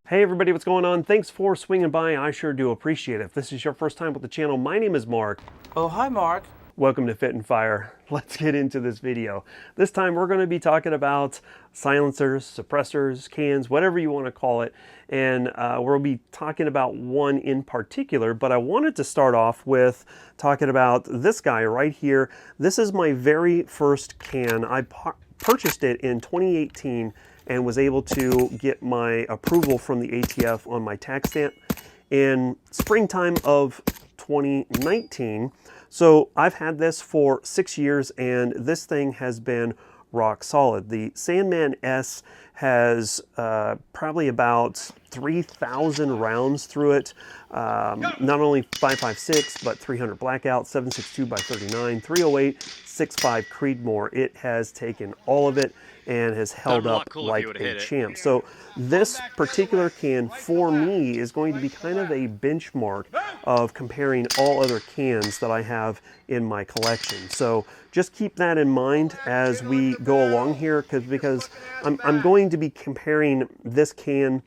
Hey everybody, what's going on? Thanks for swinging by. I sure do appreciate it. If this is your first time with the channel, my name is Mark. Oh, hi Mark. Welcome to Fit and Fire. Let's get into this video. This time we're going to be talking about silencers, suppressors, cans, whatever you want to call it. And we'll be talking about one in particular, but I wanted to start off with talking about this guy right here. This is my very first can. I purchased it in 2018 and was able to get my approval from the ATF on my tax stamp in springtime of 2019. So I've had this for 6 years and this thing has been rock solid. The Sandman S has probably about 3,000 rounds through it. Not only 5.56, but 300 blackout, 762 by 39, 308, 6.5 Creedmoor. It has taken all of it and has held up like a champ. So this particular can for me is going to be kind of a benchmark of comparing all other cans that I have in my collection. So just keep that in mind as we go along here, because I'm going to be comparing this can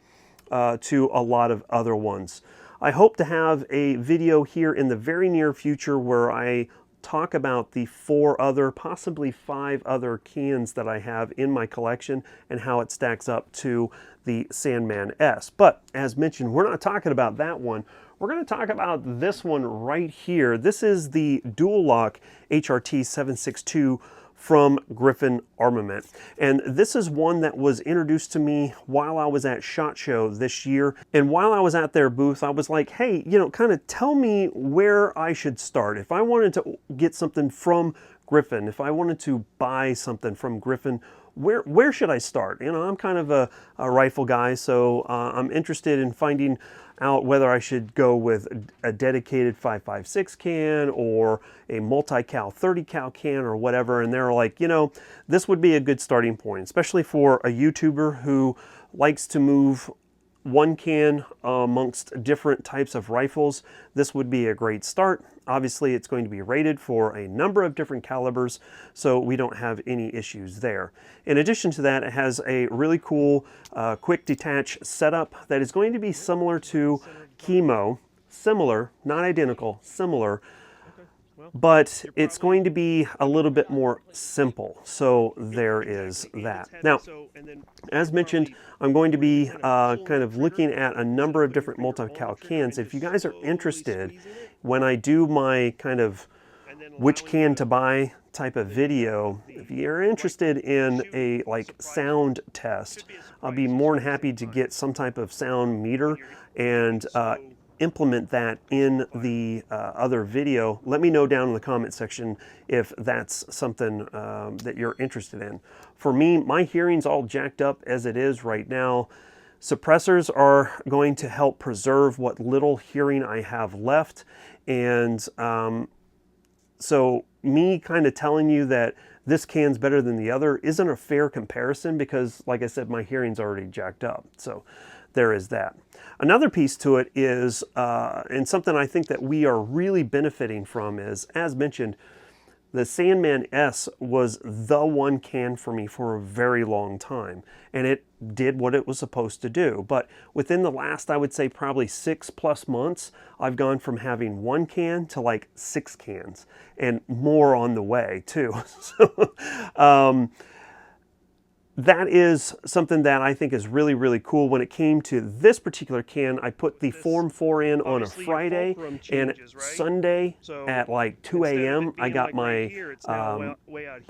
to a lot of other ones. I hope to have a video here in the very near future where I talk about the 4 other, possibly 5 other cans that I have in my collection and how it stacks up to the Sandman S. But as mentioned, we're not talking about that one. We're going to talk about this one right here. This is the Dual-Lok HRT-762 from Griffin Armament. And this is one that was introduced to me while I was at SHOT Show this year. And while I was at their booth, I was like, hey, you know, kind of tell me where I should start. If I wanted to get something from Griffin, if I wanted to buy something from Griffin, where should I start? You know, I'm kind of a rifle guy, so I'm interested in finding out whether I should go with a dedicated 5.56 can or a multi-cal 30 cal can or whatever. And they're like, you know, this would be a good starting point, especially for a YouTuber who likes to move one can amongst different types of rifles. This would be a great start. Obviously, it's going to be rated for a number of different calibers, so we don't have any issues there. In addition to that, it has a really cool quick detach setup that is going to be similar to Chemo. Similar, not identical, similar. But it's going to be a little bit more simple. So there is that. Now, as mentioned, I'm going to be kind of looking at a number of different multi-cal cans. If you guys are interested, when I do my kind of which can to buy type of video, if you're interested in a sound test, I'll be more than happy to get some type of sound meter and implement that in the other video. Let me know down in the comment section if that's something that you're interested in. For me, my hearing's all jacked up as it is right now. Suppressors are going to help preserve what little hearing I have left, and so me kind of telling you that this can's better than the other isn't a fair comparison because, like I said, my hearing's already jacked up. So there is that. Another piece to it is, and something I think that we are really benefiting from is, as mentioned, the Sandman S was the one can for me for a very long time, and it did what it was supposed to do. But within the last, I would say probably 6+ months, I've gone from having 1 can to like 6 cans, and more on the way too. So, that is something that I think is really, really cool. When it came to this particular can, I put the Form 4 in on a Friday, and Sunday at like 2 a.m. I got my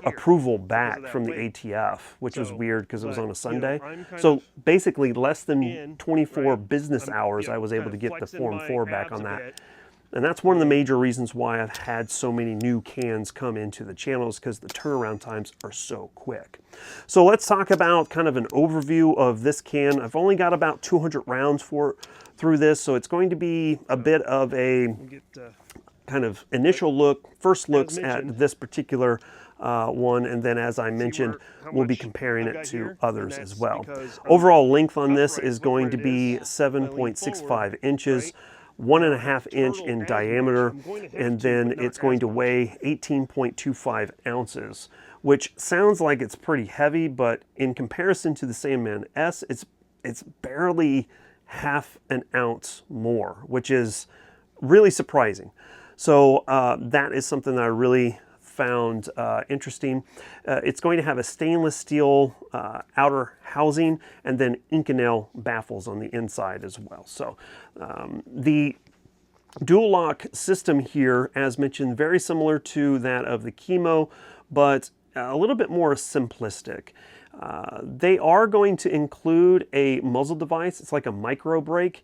approval back from the ATF, which was weird because it was on a Sunday. So basically less than 24 business hours, I was able to get the Form 4 back on that. And that's one of the major reasons why I've had so many new cans come into the channels, because the turnaround times are so quick. So let's talk about kind of an overview of this can. I've only got about 200 rounds through this, so it's going to be a bit of a kind of initial look, first looks at this particular one, and then as I mentioned, we'll be comparing it to others as well. Overall length on this is going to be 7.65 inches. 1.5 inch in diameter, and then it's going to weigh 18.25 ounces, which sounds like it's pretty heavy, but in comparison to the Sandman S, it's barely half an ounce more, which is really surprising. So that is something that I really found interesting. It's going to have a stainless steel outer housing and then Inconel baffles on the inside as well. So the Dual-Lok system here, as mentioned, very similar to that of the Chemo, but a little bit more simplistic. They are going to include a muzzle device. It's like a micro brake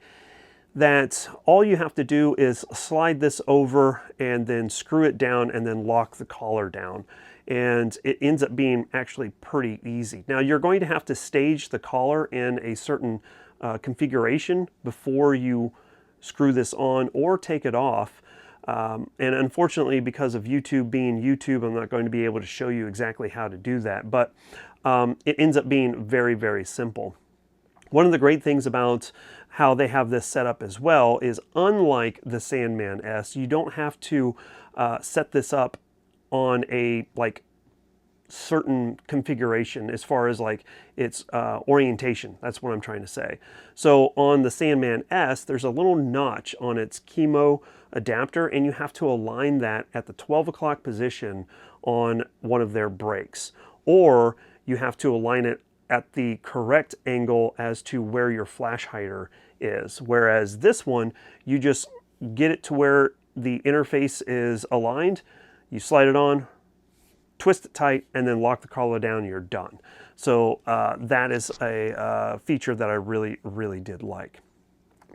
that all you have to do is slide this over and then screw it down and then lock the collar down. And it ends up being actually pretty easy. Now you're going to have to stage the collar in a certain configuration before you screw this on or take it off. And unfortunately, because of YouTube being YouTube, I'm not going to be able to show you exactly how to do that, but it ends up being very, very simple. One of the great things about how they have this set up as well is, unlike the Sandman S, you don't have to set this up on a certain configuration as far as its orientation. That's what I'm trying to say. So on the Sandman S, there's a little notch on its Chemo adapter, and you have to align that at the 12 o'clock position on one of their brakes, or you have to align it at the correct angle as to where your flash hider is. Whereas this one, you just get it to where the interface is aligned, you slide it on, twist it tight, and then lock the collar down, and you're done. So that is a feature that I really, really did like.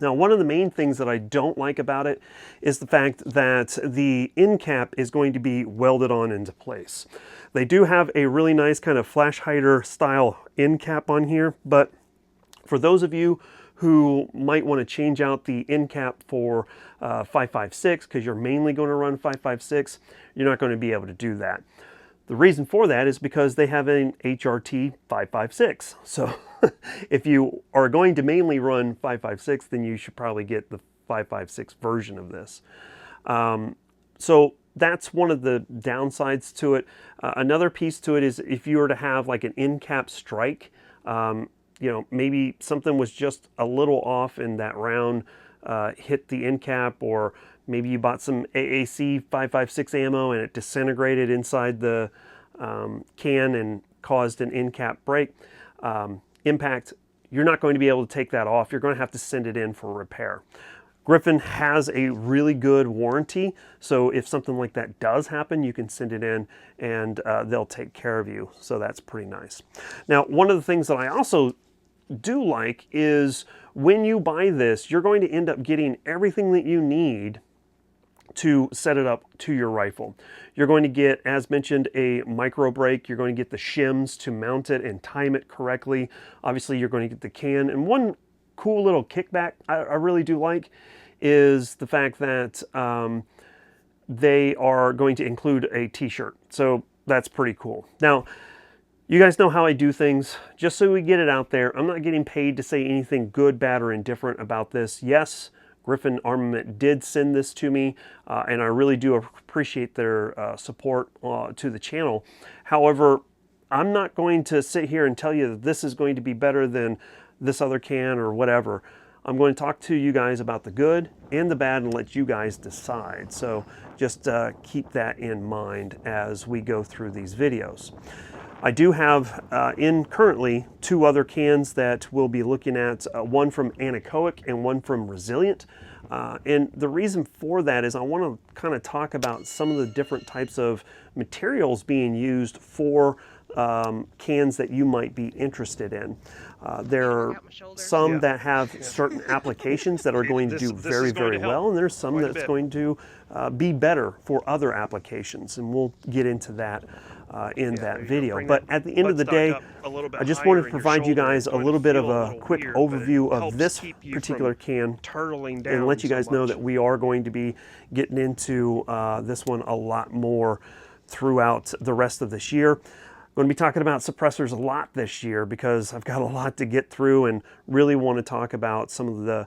Now, one of the main things that I don't like about it is the fact that the end cap is going to be welded on into place. They do have a really nice kind of flash hider style end cap on here, but for those of you who might want to change out the end cap for 5.56, because you're mainly going to run 5.56, you're not going to be able to do that. The reason for that is because they have an HRT 5.56. So if you are going to mainly run 5.56, then you should probably get the 5.56 version of this. So that's one of the downsides to it. Another piece to it is if you were to have like an end cap strike, you know, maybe something was just a little off and that round hit the end cap, or maybe you bought some AAC 5.56 ammo and it disintegrated inside the can and caused an end cap break, impact, you're not going to be able to take that off. You're going to have to send it in for repair. Griffin has a really good warranty, so if something like that does happen, you can send it in and they'll take care of you. So that's pretty nice. Now, one of the things that I also do like is when you buy this, you're going to end up getting everything that you need to set it up to your rifle. You're going to get, as mentioned, a micro brake. You're going to get the shims to mount it and time it correctly. Obviously, you're going to get the can. And one cool little kickback I really do like is the fact that they are going to include a t-shirt. So that's pretty cool. Now, you guys know how I do things. Just so we get it out there, I'm not getting paid to say anything good, bad, or indifferent about this. Yes, Griffin Armament did send this to me, and I really do appreciate their support to the channel. However, I'm not going to sit here and tell you that this is going to be better than this other can or whatever. I'm going to talk to you guys about the good and the bad and let you guys decide. So just keep that in mind as we go through these videos. I do have in currently 2 other cans that we'll be looking at, one from Anechoic and one from Resilient. And the reason for that is I want to kind of talk about some of the different types of materials being used for cans that you might be interested in. There are some that have certain applications that are going to do very, very well, and there's some that's going to be better for other applications, and we'll get into that in that video. But at the end of the day, I just wanted to provide you guys a little bit of a quick overview of this particular can and let you guys know that we are going to be getting into this one a lot more throughout the rest of this year. I'm going to be talking about suppressors a lot this year because I've got a lot to get through and really want to talk about some of the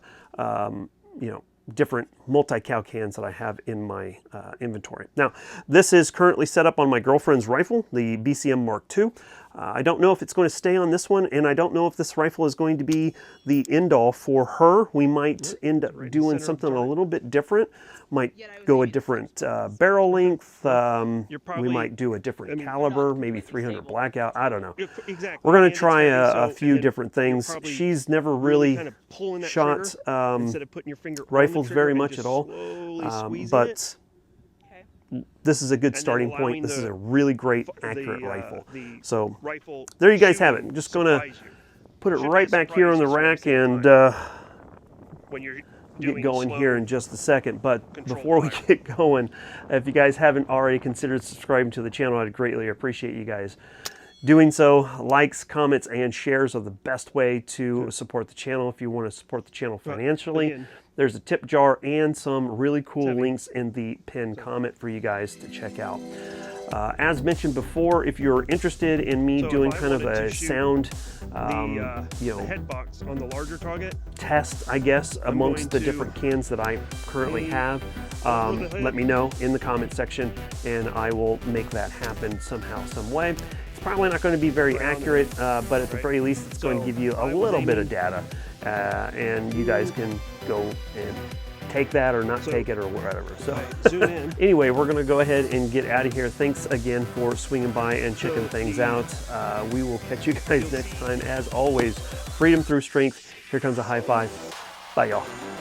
you know, different multi-cal cans that I have in my inventory. Now, this is currently set up on my girlfriend's rifle, the BCM Mark II. I don't know if it's going to stay on this one, and I don't know if this rifle is going to be the end-all for her. We might end up doing something a little bit different. Might go a different barrel length. We might do a different caliber, maybe 300 blackout. I don't know. We're going to try a few different things. She's never really shot rifles very much at all, but this is a good starting point. This is a really great, accurate rifle. So there you guys have it. I'm just going to put it right back here on the rack and get going here in just a second. But before we get going, if you guys haven't already considered subscribing to the channel, I'd greatly appreciate you guys doing so. Likes, comments, and shares are the best way to support the channel. If you want to support the channel financially, there's a tip jar and some really cool links in the pinned comment for you guys to check out. As mentioned before, if you're interested in me doing kind of a sound, head box on the larger target test, I guess, amongst the different cans that I currently have, let me know in the comment section, and I will make that happen somehow, some way. It's probably not going to be very accurate, but at the very least, it's going to give you a little bit of data, and you guys can go and take that or not take it or whatever. So anyway, we're going to go ahead and get out of here. Thanks again for swinging by and checking things out. We will catch you guys next time. As always, freedom through strength. Here comes a high five. Bye, y'all.